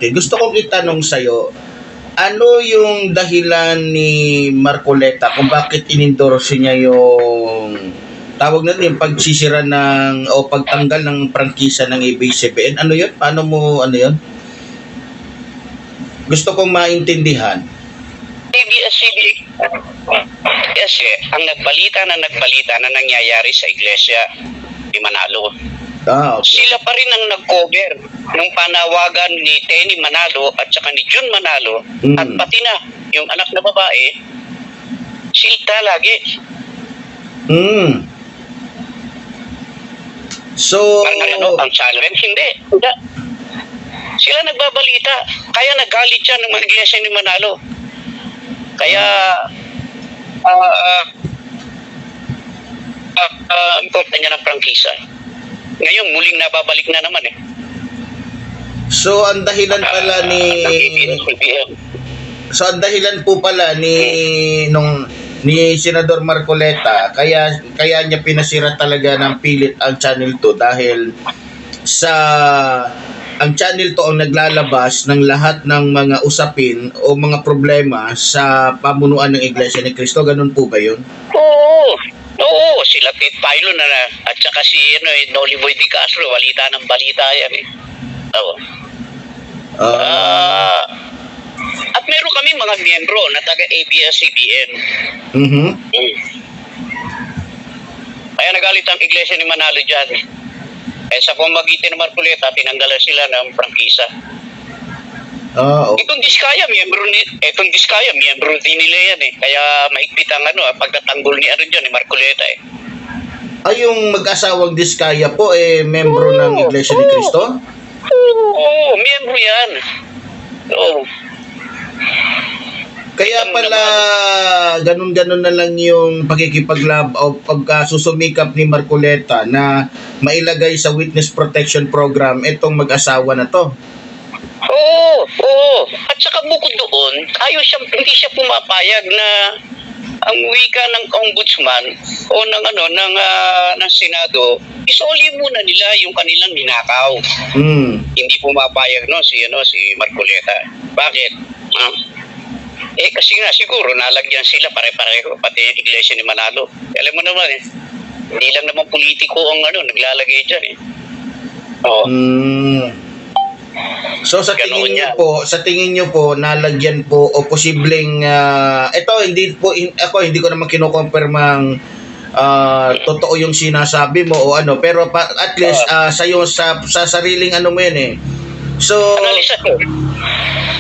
natin. Gusto kong itanong sa'yo, ano yung dahilan ni Marcoleta kung bakit inendorse niya yung tawag natin yung pagsisira ng o pagtanggal ng prangkisa ng ABS-CBN? Ano yun? Paano mo ano yun? Gusto kong maintindihan. ABS-CBN kasi ang nagbalita na nangyayari sa iglesia ni Manalo. Okay. Sila pa rin ang nag-cover ng panawagan ni Tenny Manalo at saka ni Jun Manalo at pati na yung anak na babae, sila lagi. So, Ang challenge, hindi. Sila nagbabalita. Kaya nagalit siya ng mga iglesia ni Manalo. Kaya, importan niya ng prangkisa. Ngayon, muling nababalik na naman eh. So ang dahilan pala ang dahilan po pala ni Senador Marcoleta kaya niya pinasira talaga ng pilit ang Channel 2 dahil ang Channel 2 ang naglalabas ng lahat ng mga usapin o mga problema sa pamunuan ng Iglesia ni Cristo. Ganun po ba yun? Oo, sila Ted Pailo at saka si Noli Boy Di Castro, balita ng balita yan eh. Oo. At meron kami mga miyembro na taga ABS-CBN. Kaya nagalit ang iglesia ni Manalo dyan. Sa pamagitan ng Marcoleta, tinanggalan sila ng prangkisa. Okay. Itong Diskaya, miyembro din nila yan eh. Kaya mahigpit ang pagtatanggol ni ni Marcoleta eh. Ay, yung mag-asawang Diskaya po membro ng Iglesia ni Cristo? Oo, miyembro yan. Oo. Kaya pala ganun-ganun na lang yung pagkikipaglab o pagkasusumikap ni Marcoleta na mailagay sa Witness Protection Program itong mag-asawa na to. Oo. At saka bukod doon, hindi siya pumapayag na ang wika ng ombudsman o ng Senado, isoli muna nila yung kanilang ninakaw. Hindi pumapayag si Marcoleta. Bakit? Kasi nga siguro nalagyan sila pare-pareho pati yung iglesia ni Manalo. Alam mo naman hindi lang naman politiko ang naglalagay diyan eh. Oo. So sa tingin niyo po nalagyan po o posibleng hindi ko naman kinukumpirmang totoo yung sinasabi mo o pero at least sa sariling mo yan eh. So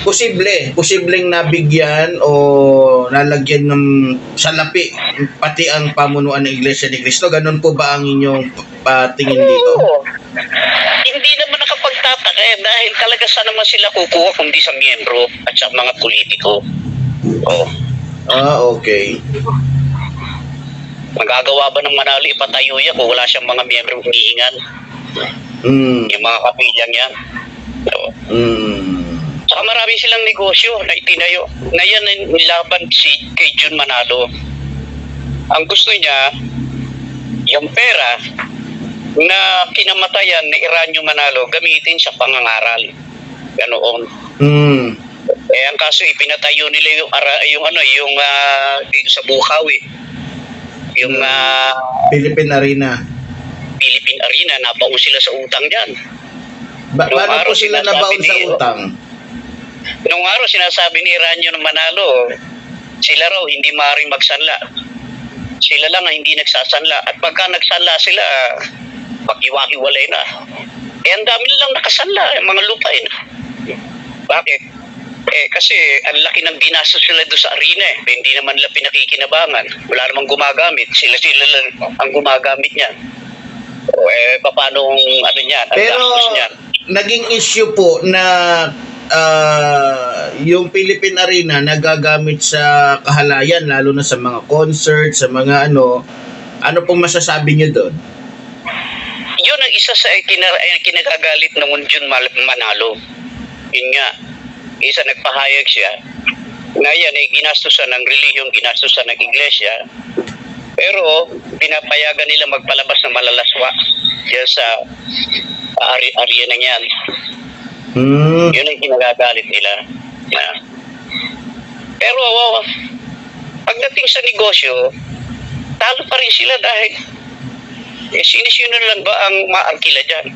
posibleng nabigyan o nalagyan ng salapi pati ang pamunuan ng Iglesia ni Cristo. Ganun po ba ang inyong tingin dito? Hindi naman nakapagtataka dahil talaga saan naman sila kukuha kundi sa miyembro at sa mga politiko. Okay. Magagawa ba ng Manalo ipatayo yan kung wala siyang mga miyembro humihingan? Yung mga kapilyang yan. Saka marami silang negosyo na itinayo. Ngayon nilaban kay Jun Manalo. Ang gusto niya, yung pera na kinamatayan ni Eranio Manalo gamitin sa pangangaral. Ganoon. Ang kaso ipinatayo nila yung dito sa Bukawi. Yung Philippine Arena, nabaon sila sa utang diyan. Paano po sila nabaon sa utang? Nung araw sinasabi ni Eranio Manalo, sila raw hindi maaaring magsanla. Sila lang ang hindi nagsasanla. At pagka nagsanla sila, pag-iwa-hiwalay na. Ang dami nilang nakasanla, mga lupain. Bakit? Kasi ang laki ng ginastos sila doon sa arena eh. Hindi naman nila pinakikinabangan. Wala namang gumagamit. Sila lang ang gumagamit niyan. Paano niyan? Pero naging issue po na yung Philippine Arena nagagamit sa kahalayan, lalo na sa mga concert, sa mga ano pong masasabi niyo doon? Yun ang isa sa kinagagalit ng Jun Manalo. Yun nga, isa nagpahayag siya na yan ay ginastusan ng relihiyon, ginastusan ng iglesia, pero pinapayagan nila magpalabas ng malalaswa yan sa area na yan. Hmm. Yun ang kinagagalit nila. Na. Pero pagdating sa negosyo, talo pa rin sila dahil sino-sino lang ba ang maarkila dyan?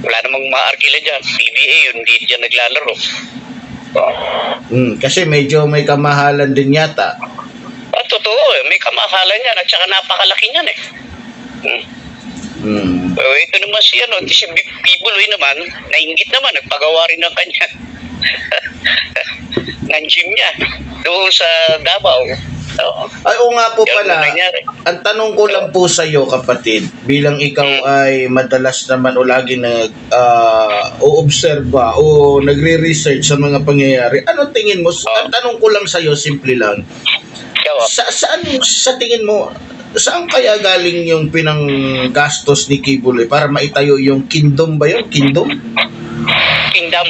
Wala namang maarkila dyan. PBA yun, hindi dyan naglalaro. Kasi medyo may kamahalan din yata. Totoo may kamahalan yan at saka napakalaki niyan eh. Ito naman si Pibuloy naman, nainggit naman, nagpagawa rin ng kanya ng gym niya doon sa Davao. Ay, oo nga po Yan pala. ang nangyari. Ang tanong ko lang po sa iyo, kapatid, bilang ikaw ay madalas naman o lagi o nagre-research sa mga pangyayari, ano tingin mo? Ang tanong ko lang sa iyo, simple lang. Sa tingin mo, saan kaya galing yung pinanggastos ni Kibuloy para maitayo yung kingdom ba yun? Kingdom? Kingdom.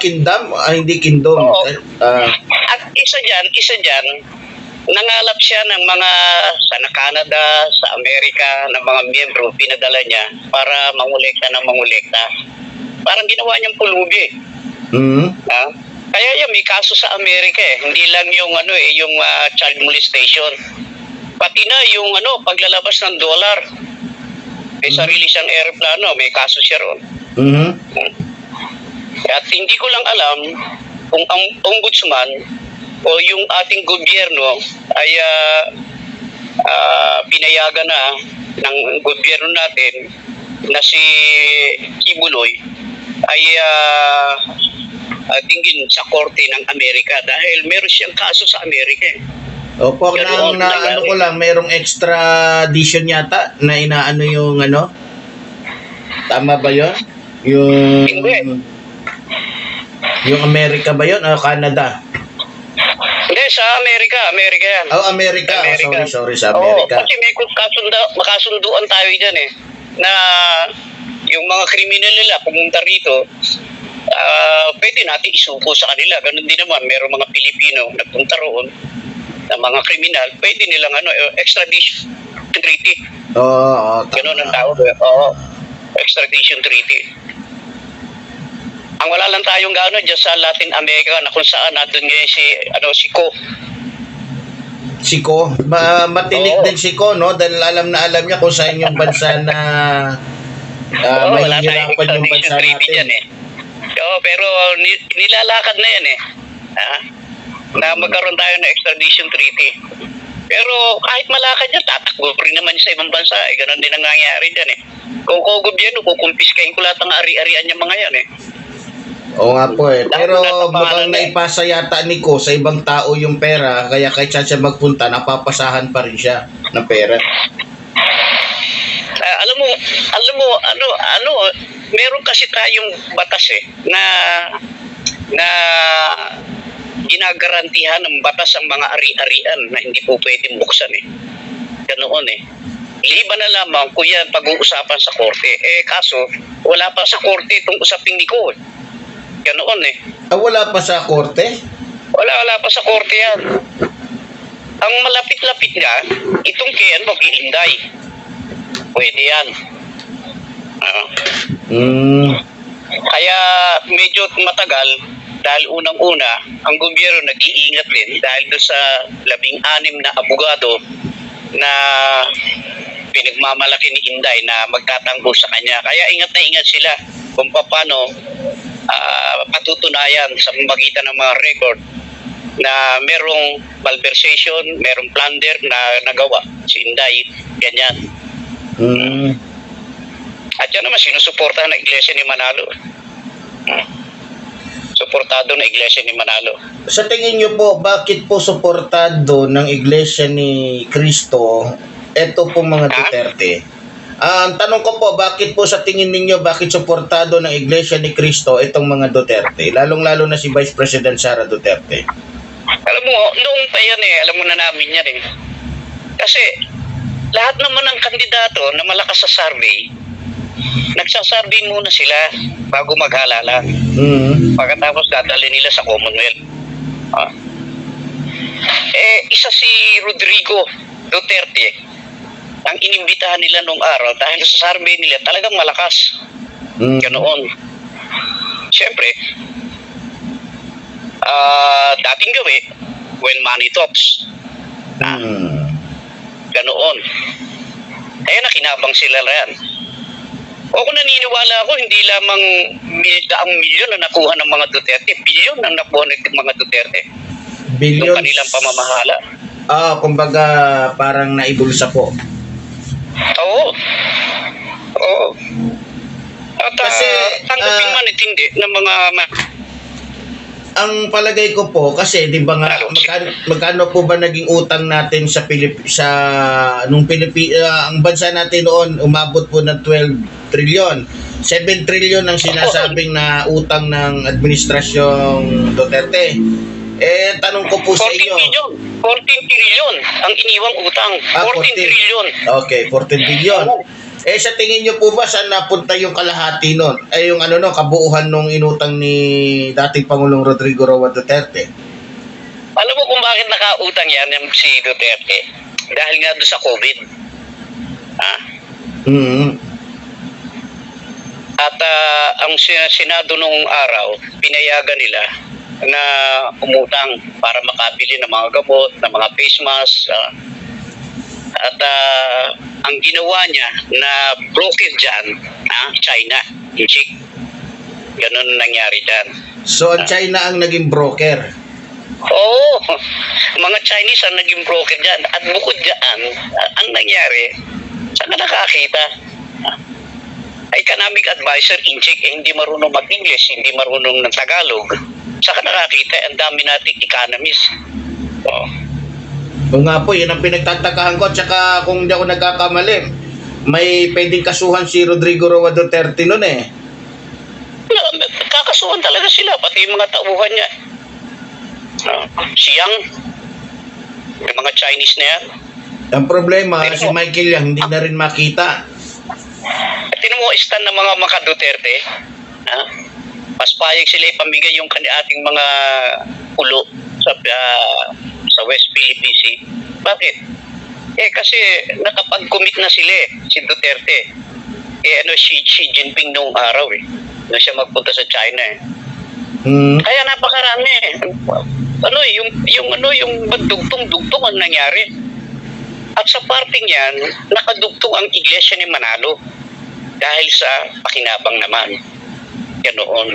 Kingdom? Hindi kingdom. Oo. At isa dyan, nangalap siya ng mga sa Canada, sa Amerika, ng mga miyembro, pinadala niya para mangolekta ng mangolekta. Parang ginawa niyang pulubi. Kaya may kaso sa Amerika eh. Hindi lang yung yung child molestation. Pati na yung paglalabas ng dollar. May sarili siyang aeroplano, may kaso siya ron. At hindi ko lang alam kung ang ombudsman o yung ating gobyerno ay pinayagan na ng gobyerno natin na si Kibuloy ay tingin sa korte ng Amerika dahil meron siyang kaso sa Amerika eh. Opo, ano ko lang, merong extradition yata na inaano yung tama ba yun? Yung Amerika ba yun o Canada? Hindi, sa Amerika yan. Amerika. Sorry, sa Oo, Amerika. kasi may makasunduan tayo dyan eh, na yung mga kriminal nila pumunta rito, pwede natin isuko sa kanila. Ganun din naman, meron mga Pilipino nagpunta roon na mga kriminal, pwede nilang extradition treaty. Ganun ang tawag. Extradition treaty. Ang wala lang tayong gano'n dyan sa Latin America na kung saan natin ngayon si Ko. Siko, matinik din Siko, no? Dahil alam niya kung saan yung bansa na may hirapan yung bansa natin. Dyan, eh. Pero nilalakad na yan eh. Na magkaroon tayo ng extradition treaty. Pero kahit malakad yan, tatakbo rin naman sa ibang bansa. Ganon din ang nangyayari dyan eh. Kung gobyerno, kukumpiskahin ko lahat ng ari-arian niya mga yan eh. Oo nga po eh. Pero mukhang naipasa yata ni Ko sa ibang tao yung pera, kaya kahit saan siya magpunta, napapasahan pa rin siya ng pera. Alam mo, meron kasi tayong batas eh, na ginagarantihan ng batas ang mga ari-arian na hindi po pwedeng buksan eh. Ganoon eh. Liban na lamang kung yan pag-uusapan sa korte. Kaso, wala pa sa korte itong usaping ni Ko eh. Ganoon eh. Wala pa sa korte? Wala pa sa korte yan. Ang malapit-lapit nga, itong kay Inday. Pwede yan. Kaya medyo matagal dahil unang-una, ang gobyerno nag-iingat din dahil doon sa 16 na abogado na pinagmamalaki ni Inday na magtatanggol sa kanya. Kaya ingat na ingat sila kung paano patutunayan sa magitan ng mga record na merong malversation, merong plunder na nagawa si Inday. Ganyan. At yan naman sinusuportahan ng Iglesia ni Manalo. Suportado ng Iglesia ni Manalo. Sa tingin niyo po, bakit po suportado ng Iglesia ni Cristo eto po mga Duterte? Ang tanong ko po, bakit po sa tingin ninyo, bakit suportado ng Iglesia ni Cristo itong mga Duterte? Lalong-lalo na si Vice President Sara Duterte. Alam mo, noong pa yan eh, alam mo na namin yan eh. Kasi lahat naman ng kandidato na malakas sa survey, nagsasarvey muna sila bago maghalala. Pagkatapos dadali nila sa Commonwealth. Isa si Rodrigo Duterte. ang inimbitahan nila nung araw dahil sa survey nila talagang malakas. Mm. Ganoon. Siyempre, dating gawi, when money talks. Mm. Ganoon. Kaya nakinabang sila yan. O kung naniniwala ako, hindi lamang daang milyon na nakuha ng mga Duterte, bilyon ang nakuha ng mga Duterte. Yung Billions. kanilang pamamahala. Kumbaga parang naibulsa po. Oo. Oo. At Kasi, tanggapin man at hindi ng mga Ang palagay ko po kasi 'di ba nga magkano po ba naging utang natin sa ang bansa natin noon umabot po ng 12 trillion. 7 trillion ang sinasabing na utang ng administrasyong Duterte. Tanong ko po sa 14 inyo. billion. 14 trillion ang iniwang utang. 14 trillion. Okay, 14 billion. Sa tingin niyo po ba saan napunta yung kalahati nun? Yung kabuuhan nung inutang ni dating Pangulong Rodrigo Roa Duterte? Alam mo kung bakit nakautang yan yung si Duterte? Dahil nga doon sa COVID. Mm. At ang Senado nung araw, pinayagan nila na umutang para makabili ng mga gamot, ng mga face mask. At ang ginawa niya na broker dyan, China, Inchik. Ganun nangyari dyan. So, ang China ang naging broker. Oo, mga Chinese ang naging broker dyan. At bukod dyan, ang nangyari, saan ka nakakita? Economic advisor, Inchik, hindi marunong mag-English, hindi marunong ng Tagalog. Saan ka nakakita? Ang dami nating economist. O nga po, yun ang pinagtatakahan ko. Tsaka kung hindi ako nagkakamali, may pwedeng kasuhan si Rodrigo Roa Duterte nun eh. Kakasuhan talaga sila, pati yung mga tauhan niya. Siyang, yung mga Chinese na yan. Ang problema, si Michael Yang hindi na rin makita. At tinan mo, stand ng mga Duterte, mas payag sila ipamigay yung ating mga ulo sa West Philippine Sea. Bakit? Kasi nakapag-commit na sila si Duterte. Xi Jinping nung araw na siya magpunta sa China Kaya napakarami yung dugtong ang nangyari. At sa parting yan, nakadugtong ang iglesia ni Manalo dahil sa pakinabang naman. Ganoon.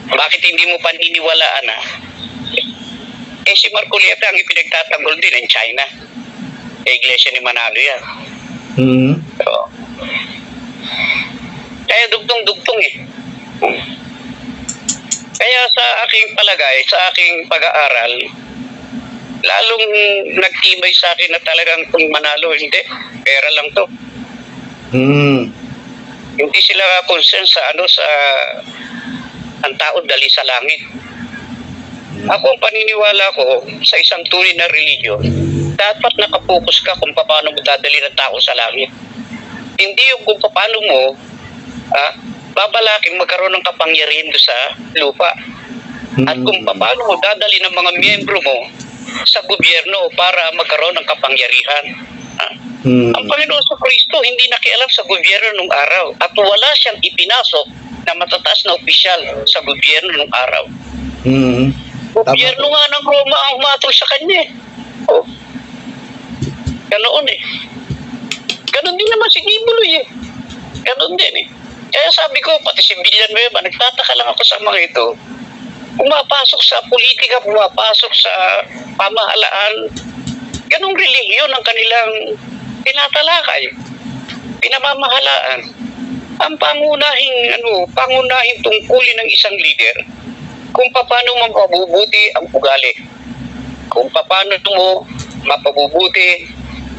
Bakit hindi mo paniniwalaan si Marcoleta ang ipinagtatanggol din ng China. Iglesia ni Manalo yan. So, kaya dugtong-dugtong Kaya sa aking palagay, sa aking pag-aaral, lalong nagtibay sa akin na talagang kung Manalo, hindi. Pera lang to. Hindi sila concern sa ang tao dali sa langit. Ako ang paniniwala ko sa isang tunay na religiyon, dapat nakapokus ka kung paano mo dadali ng tao sa langit. Hindi yung kung paano mo babalaking magkaroon ng kapangyarihan do sa lupa. At kung paano mo dadali ng mga miyembro mo sa gobyerno para magkaroon ng kapangyarihan. Ang Panginoon sa Kristo hindi nakialam sa gobyerno nung araw at wala siyang ipinasok na matataas na opisyal sa gobyerno nung araw. Gobyerno nga ng Roma ang humatol sa kanya. Ganoon Ganon din naman si Kibuloy Ganon din Kaya sabi ko, pati si Villanueva, nagtataka lang ako sa mga ito. Pumapasok sa politika, pumapasok sa pamahalaan. Ganong relihiyon ang kanilang tinatalakay, pinamamahalaan. Ang pangunahing tungkulin ng isang leader, kung paano mo mapabubuti ang ugali, kung paano mo mapabubuti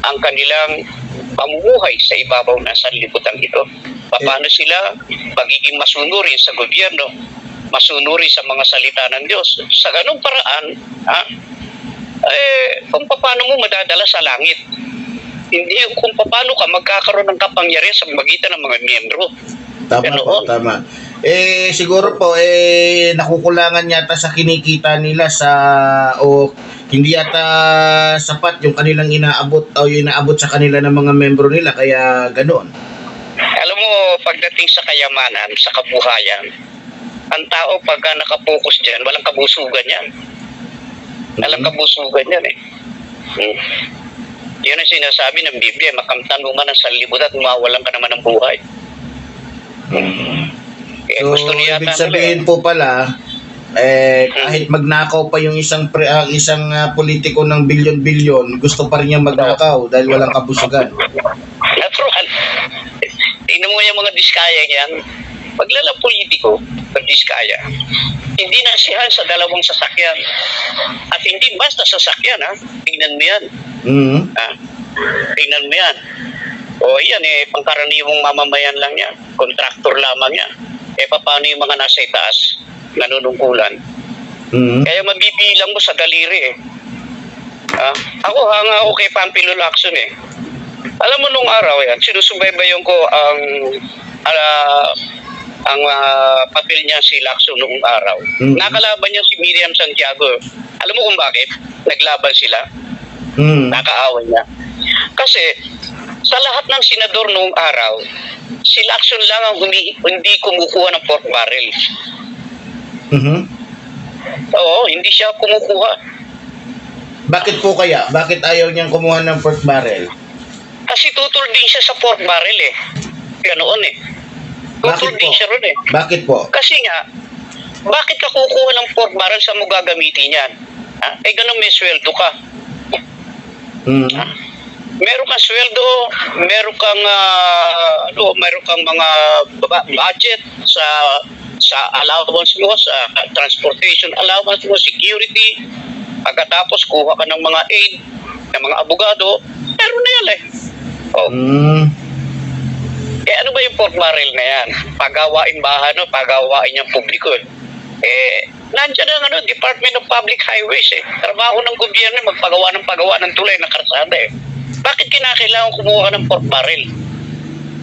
ang kanilang pamumuhay sa ibabaw ng sanlibutan ito. Paano sila magiging masunurin sa gobyerno, masunurin sa mga salita ng Diyos. Sa ganung paraan, kung paano mo madadala sa langit. Hindi kung paano ka magkakaroon ng kapangyarihan sa magitan ng mga miyembro. Tama. Siguro po, nakukulangan yata sa kinikita nila o hindi yata sapat yung kanilang inaabot o yung inaabot sa kanila ng mga membro nila, kaya ganoon. Alam mo, pagdating sa kayamanan, sa kabuhayan, ang tao pagka nakapokus dyan, walang kabusugan yan. Walang kabusugan yan eh. Yun ang sinasabi ng Biblia, makamtan mo man ang sanlibutan at mawalan ka naman ng buhay. So, Gusto niya ibig sabihin po pala, kahit magnakaw pa yung isang politiko ng bilyon-bilyon, gusto pa rin niya magnakaw dahil walang kabusugan. Natural. Tingnan mo yung mga diskaya yan. Paglalang politiko, pag-diskaya, hindi nasiyahan sa dalawang sasakyan. At hindi basta sasakyan, ha? Tingnan mo yan. Tingnan mo yan. O yan pangkaraniwang mamamayan lang yan. Kontraktor lamang yan. Paano yung mga nasa itaas? Nanunungkulan. Kaya mabibilang mo sa daliri Ako hanga ako kay Pampilo Lacson Alam mo nung araw yan, sinusubaybayan ko ang papel niya si Lacson noong araw. Nakalaban niya si Miriam Santiago. Alam mo kung bakit? Naglaban sila. Nakaaway niya. Kasi sa lahat ng senador noong araw, si Lacson lang ang hindi kumukuha ng pork barrel. Oo, hindi siya kumukuha. Bakit po kaya? Bakit ayaw niyang kumuha ng pork barrel? Kasi tutol din siya sa pork barrel Ganoon Tutol din siya ron Bakit po? Kasi nga, bakit ka kukuha ng pork barrel sa mo gagamitin yan? Ganun may sweldo ka. Meron kang sweldo, meron kang mga budget sa allowance mo, sa transportation allowance mo, security. Pagkatapos kuha ka ng mga aid, ng mga abogado, meron na yan ano ba yung pork barrel na yan? Pagawain bahan pagawain niyang publiko nandiyan ang Department of Public Highways Trabaho ng gobyerno magpagawa ng tulay ng karsada Bakit kinakailangan kumuha ng pork barrel?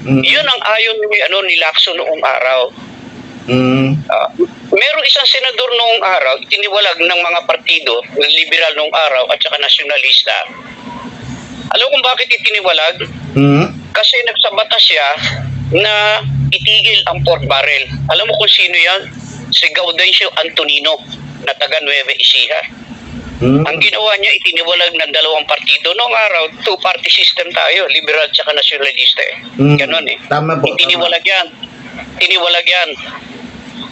Yun ang ayon ni Lacson noong araw. Merong isang senador noong araw, itiniwalag ng mga partido, ng liberal noong araw at saka nasyonalista. Alam kung bakit itiniwalag? Kasi nagsabata siya na itigil ang pork barrel. Alam mo kung sino yan? Si Gaudencio Antonino na taga Nueva Ecija. Ang ginawa niya, itiniwalag ng dalawang partido. Noong araw, two-party system tayo, liberal at saka nasyonalista Ganon Tama po. Itiniwalag yan.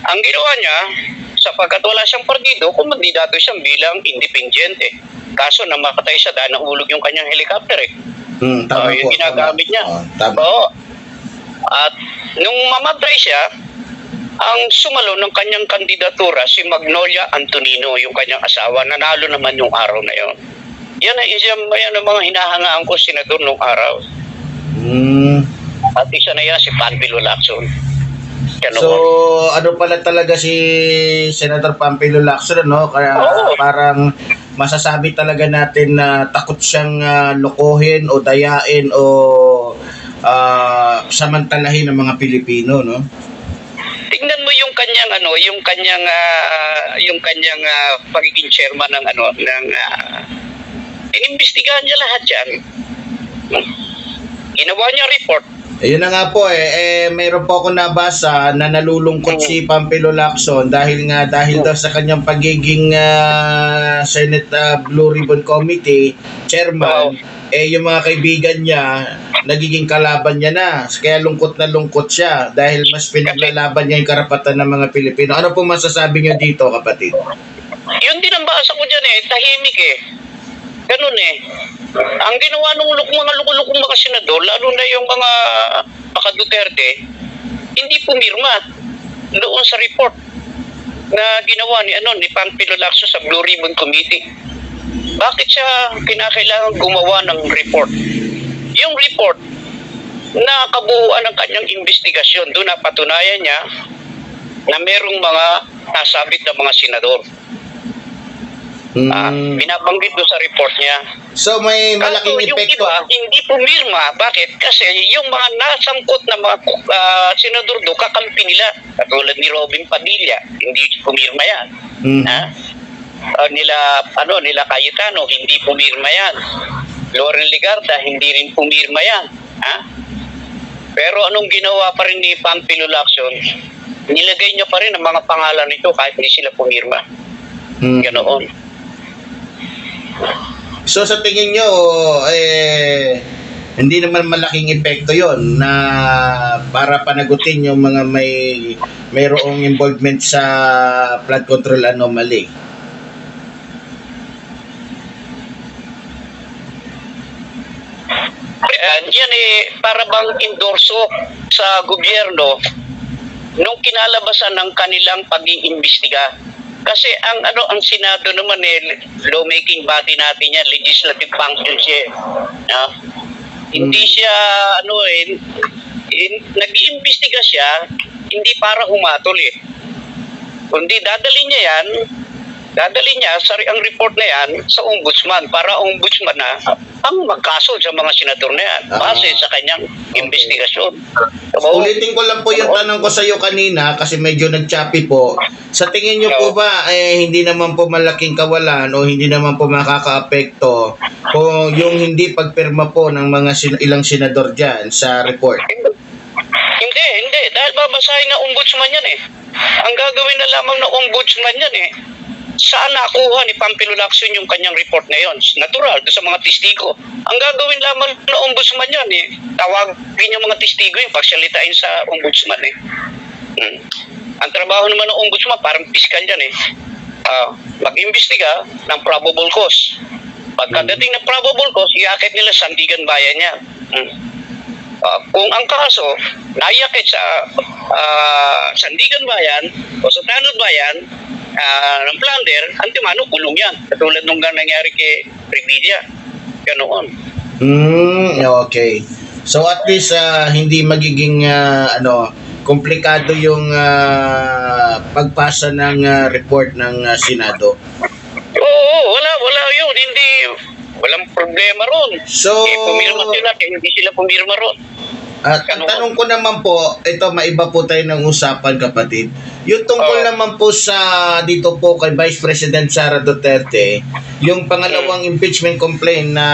Ang ginawa niya, sapagkat wala siyang partido, kumandidato siyang bilang independent Kaso namakatay siya dahil nahulog yung kanyang helicopter Tama yung po. ginagamit niya. Tama. At nung mamatay siya, ang sumalo ng kanyang kandidatura si Magnolia Antonino, yung kanyang asawa, nanalo naman yung araw na yon. Yan ang mga hinahangaan ko senador nung araw. At isa na yan si Pampilo Lacson. So, ano pala talaga si Senator Pampilo Lacson, Kaya parang masasabi talaga natin na takot siyang lokohin o dayain o samantalahin ng mga Pilipino, Tingnan mo yung kanyang pagiging chairman ng inimbestigahan niya lahat yan. Ginawa niya report. Ayun na nga po mayroon po ako nabasa na nalulungkot si Pampilo Lacson dahil daw sa kanyang pagiging Senate Blue Ribbon Committee chairman, yung mga kaibigan niya nagiging kalaban niya na. Kaya lungkot na lungkot siya dahil mas pinaglalaban niya yung karapatan ng mga Pilipino. Ano po masasabi niyo dito, kapatid? Yun din ang basa ko dyan tahimik Ganun Ang ginawa ng mga lukulukong mga senador, lalo na yung mga Duterte, hindi pumirma doon sa report na ginawa ni Pampilo Lacson sa Blue Ribbon Committee. Bakit siya kinakailangan gumawa ng report? Yung report na kabuuan ng kanyang investigasyon, doon napatunayan niya na merong mga nasabit na mga senador. Binabanggit doon sa report niya. So may malaking Kaso yung epekto. iba, hindi pumirma. Bakit? Kasi yung mga nasangkot na mga senador do, kakampi nila. Katulad ni Robin Padilla, hindi pumirma yan. Mhm. Nila Cayetano, hindi pumirma yan. Loren Legarda, hindi rin pumirma yan. Pero anong ginawa pa rin ni Pampilo Lacson? Nilagay niya pa rin ang mga pangalan nito kahit hindi sila pumirma. Mhm. Ganoon. So sa tingin nyo, hindi naman malaking epekto yon na para panagutin yung mga mayroong involvement sa flood control anomaly. Yan para bang endorso sa gobyerno nung kinalabasan ng kanilang pag-iimbestiga. Kasi ang Senado naman lawmaking body natin yan, legislative function siya. Hindi siya nag-iimbestiga siya hindi para humatol kundi dadalhin niya ang report na yan sa ombudsman para ombudsman na ang magkaso sa mga senador na yan base sa kanyang investigasyon. Ulitin ko lang po yung tanong ko sa iyo kanina kasi medyo nag-choppy po. Sa tingin niyo po ba hindi naman po malaking kawalan o hindi naman po makakaapekto kung yung hindi pagpirma po ng mga ilang senador dyan sa report? Hindi. Dahil babasahin na ombudsman yan Ang gagawin na lamang ng ombudsman yan saan nakuha ni Pampilo Lacson yung kanyang report na yon? Natural, doon sa mga testigo. Ang gagawin lamang ng ombudsman yan tawagin yung mga testigo yung pagsalitain sa ombudsman Ang trabaho naman ng ombudsman, parang piskal yan mag-imbestiga ng probable cause. Pagkadating ng probable cause, iakit nila sandigan bayan niya. Kung ang kaso naiakit sa sandigan bayan o sa tanod bayan ng plunder, antimano kulong yan. Katulad nung nangyari kay Revilla. Ganoon. Okay. So at least hindi magiging komplikado yung pagpasa ng report ng Senado. Oo, wala yun. Walang problema ron. So, pumirma sila, hindi sila pumirma ron. At ang tanong ko naman po, ito maiba po tayo ng usapan kapatid. Yung tungkol naman po sa dito po kay Vice President Sara Duterte, yung pangalawang impeachment complaint na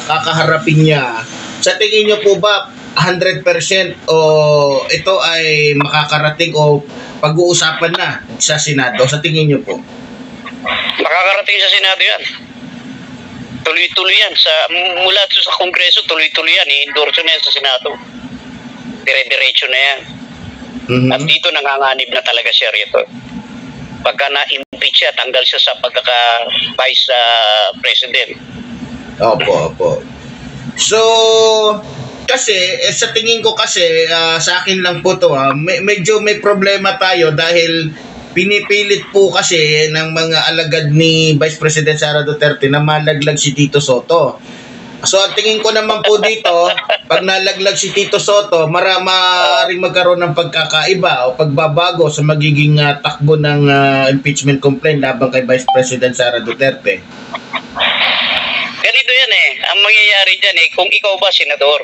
kakaharapin niya, sa tingin niyo po ba 100% o ito ay makakarating o pag-uusapan na sa Senado? Sa tingin niyo po? Makakarating sa Senado yan. Tuloy-tuloy yan. Mula sa Kongreso, tuloy-tuloy yan. I-endorse na yan sa Senado. Dire-diretso na yan. At dito nanganganib na talaga siya rito. Pagka na-impeach siya, tanggal siya sa pagkaka-vice president. Opo. So, kasi, sa tingin ko kasi, sa akin lang po to medyo may problema tayo dahil pinipilit po kasi ng mga alagad ni Vice President Sara Duterte na malaglag si Tito Soto. So ang tingin ko naman po dito, pag nalaglag si Tito Soto, maaaring magkaroon ng pagkakaiba o pagbabago sa magiging takbo ng impeachment complaint laban kay Vice President Sara Duterte. Ganito yan Ang mangyayari dyan kung ikaw ba senador,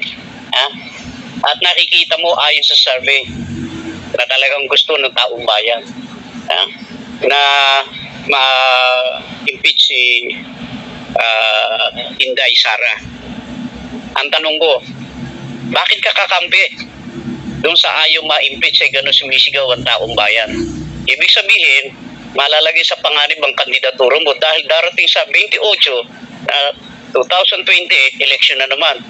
at nakikita mo ayon sa survey na talagang gusto ng taong bayan, na ma-impeach si Inday Sara. Ang tanong ko, bakit ka kakampi doon sa ayaw ma-impeach gano'n sumisigaw ang taong bayan? Ibig sabihin, malalagay sa panganib ang kandidatura mo dahil darating sa 28, 2028, election na naman.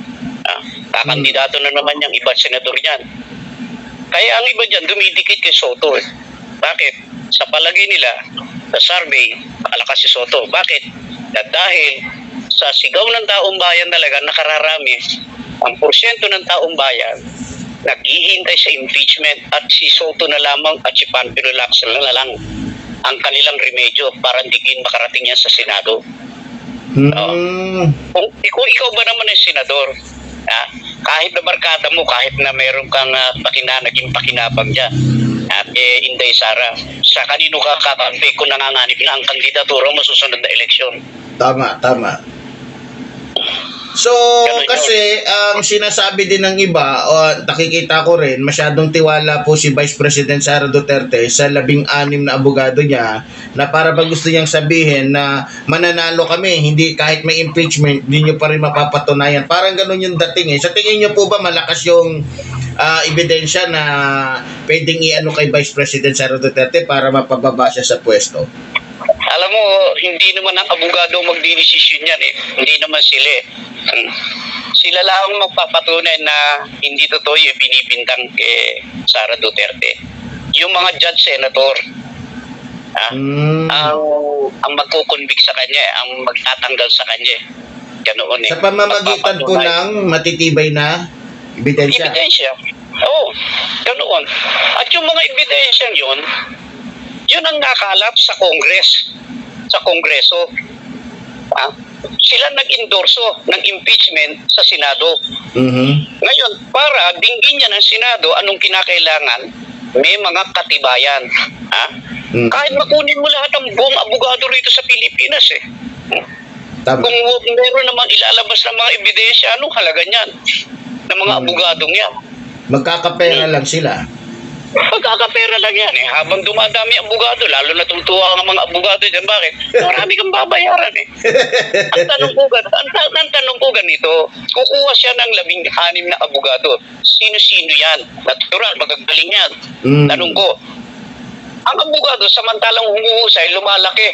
Kakandidato na naman yung ibang senador yan. Kaya ang iba dyan, dumidikit kay Soto. Bakit? Sa palagay nila, sa survey, malakas si Soto. Bakit? Dahil sa sigaw ng taong bayan talaga nakararami, ang porsyento ng taong bayan naghihintay sa impeachment at si Soto na lamang at si Pampilo Lacson na lang ang kanilang remedyo para hindi makarating yan sa Senado. Kung ikaw ba naman ay senador, kahit na barkada mo, kahit na meron kang naging pakinabang dyan, at Inday Sara. Sa kanino ka kakampi kung nanganganib na ang kandidatura mo susunod na eleksyon? Tama, tama. So, kasi ang sinasabi din ng iba, nakikita ko rin, masyadong tiwala po si Vice President Sara Duterte sa 16 na abogado niya na para ba gusto niyang sabihin na mananalo kami, hindi kahit may impeachment, hindi niyo pa rin mapapatunayan. Parang ganun yung dating eh. Sa tingin niyo po ba malakas yung ebidensya na pwedeng i-ano kay Vice President Sara Duterte para mapababa siya sa pwesto? Alam mo, hindi naman ang abogado magdidesisyon yan eh. Hindi naman sila eh. Sila lang ang magpapatunay na hindi totoo yung binibintang kay Sara Duterte. Yung mga judge, senator, ang magkukonvict sa kanya, ang magtatanggal sa kanya. Ganoon eh. Sa pamamagitan po ng matitibay na ebidensya. Ebidensya. Oo, ganoon. At yung mga ebidensya yun ang nakalap sa Congress, sa Kongreso. Sila nag-endorso ng impeachment sa Senado. Ngayon, para dinggin niya ng Senado anong kinakailangan, may mga katibayan. Kahit makunin mo lahat ng buong abogado rito sa Pilipinas eh. Tama. Kung meron naman ilalabas ng mga ebidensya, anong halaga niyan ng mga abogadong yan? Magkakapera lang sila. Magkakapera lang yan eh. Habang dumadami ang abogado, lalo natutuwa ang mga abogado dyan. Bakit? Marami kang babayaran eh. Ang tanong ko ganito, kukuha siya ng 16 na abogado. Sino-sino yan? Natural, magagaling yan. Tanong ko, ang abogado samantalang humuhusay, lumalaki.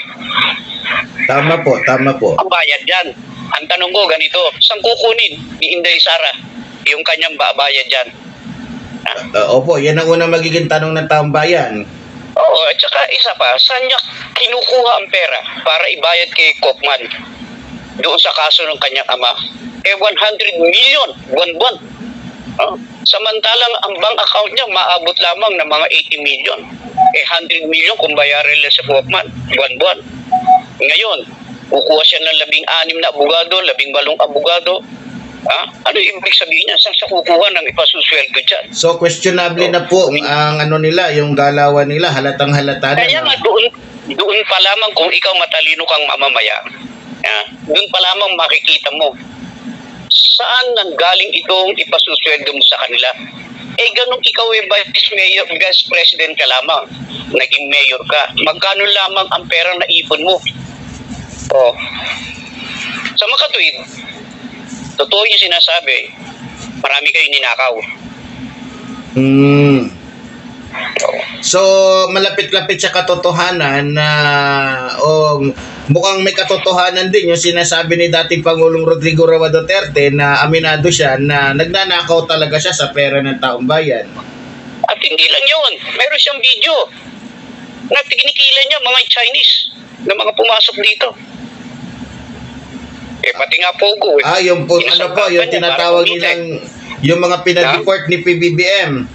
Tama po, tama po. Ang bayad dyan. Ang tanong ko ganito, saan kukunin ni Inday Sara yung kanyang bayad dyan? Opo, yan ang unang magiging tanong ng taong bayan. Oo, at saka isa pa, saan niya kinukuha ang pera para ibayad kay Kopman doon sa kaso ng kanyang ama? 100 million, buwan-buwan. Samantalang ang bank account niya maabot lamang ng mga 80 million. 100 million kung bayaran lang sa Kopman, buwan-buwan. Ngayon, kukuha siya ng 16 na abogado, 18 abogado. Ano yung ibig sabihin niya? Saan siya kukuha ng ipasusweldo dyan? So, questionable na po ang ano nila, yung galawan nila, halatang halata na. Kaya nga, doon pa lamang kung ikaw matalino kang mamamaya, doon pa lamang makikita mo saan nanggaling itong ipasusweldo mo sa kanila. Ganun ikaw vice president ka lamang, naging mayor ka, magkano lamang ang perang naipon mo? Sa makatuwid, totoo yung sinasabi, marami kayong ninakaw. So, malapit-lapit sa katotohanan na mukhang may katotohanan din yung sinasabi ni dating Pangulong Rodrigo Roa Duterte na aminado siya na nagnanakaw talaga siya sa pera ng taong bayan. At hindi lang yun, meron siyang video na tinikila niya mga Chinese na mga pumasok dito. Pati nga Pogo yung po, ano po, yung tinatawag nilang yung mga pinadeport ni PBBM.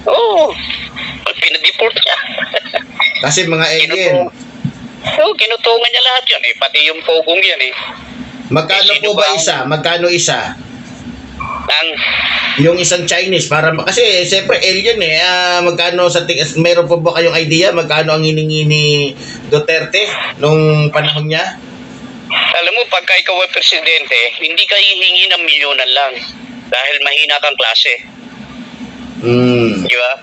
Oo, pinadeport niya. Kasi mga alien. Kinutungan niya lahat yan pati yung Pogong yan Magkano po ba isa? Magkano isa? Yung isang Chinese para kasi siyempre alien magkano meron po ba kayong idea magkano ang hiningi ni Duterte nung panahon niya? Alam mo, pagka ikaw ay presidente, hindi ka hihingi ng milyonan lang dahil mahina kang klase. Di ba?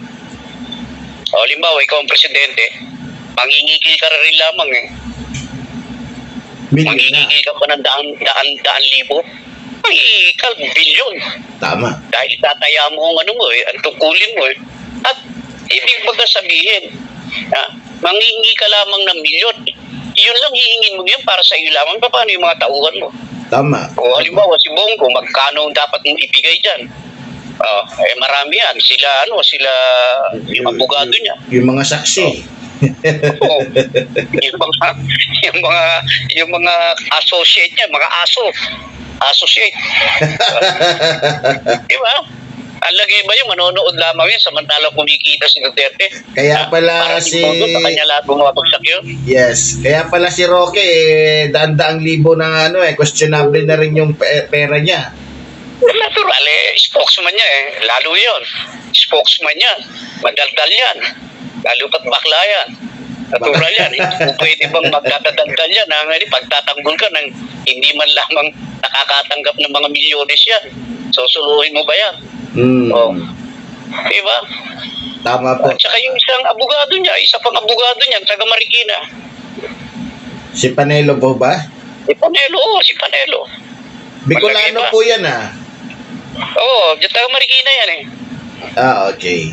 Halimbawa, ikaw ang presidente, mangingigil ka rin lamang Mangingigil ka pa ng daan libo, mangingigil ka bilyon. Tama. Dahil itataya mo ang ang tungkulin mo At ibig baga sabihin, mangingi ka lamang ng milyon. Yun lang hihingin mo yun para sa iyo lamang. Paano yung mga tauhan mo? Tama. O halimbawa si Bongo, magkano dapat mong ibigay dyan? Marami yan. Sila yung abogado niya. Yung mga saksi. yung mga associate niya, mga associate. Di ba? Ang lagay ba yung manonood lamang yan samantalang kumikita si Duterte? Kaya pala si... Sa kanya lahat bumabagsak yun? Yes. Kaya pala si Roque, daan-daang libo na questionable na rin yung pera niya. Natural spokesman niya lalo yon. Spokesman yan, madaldal yan, lalo pat bakla yan. Natural yan, hindi po pwede bang magdadaldal yan, pagtatanggol ka ng hindi man lamang nakakatanggap ng mga milyones yan. Susuluhin mo ba yan? Oh. Diba? Tama po. At saka yung isang abogado niya, isa pang abogado niya, taga Marikina. Si Panelo po ba? Si Panelo. Bicolano Malaki ba? po yan ah. Oo, taga Marikina yan Ah, okay.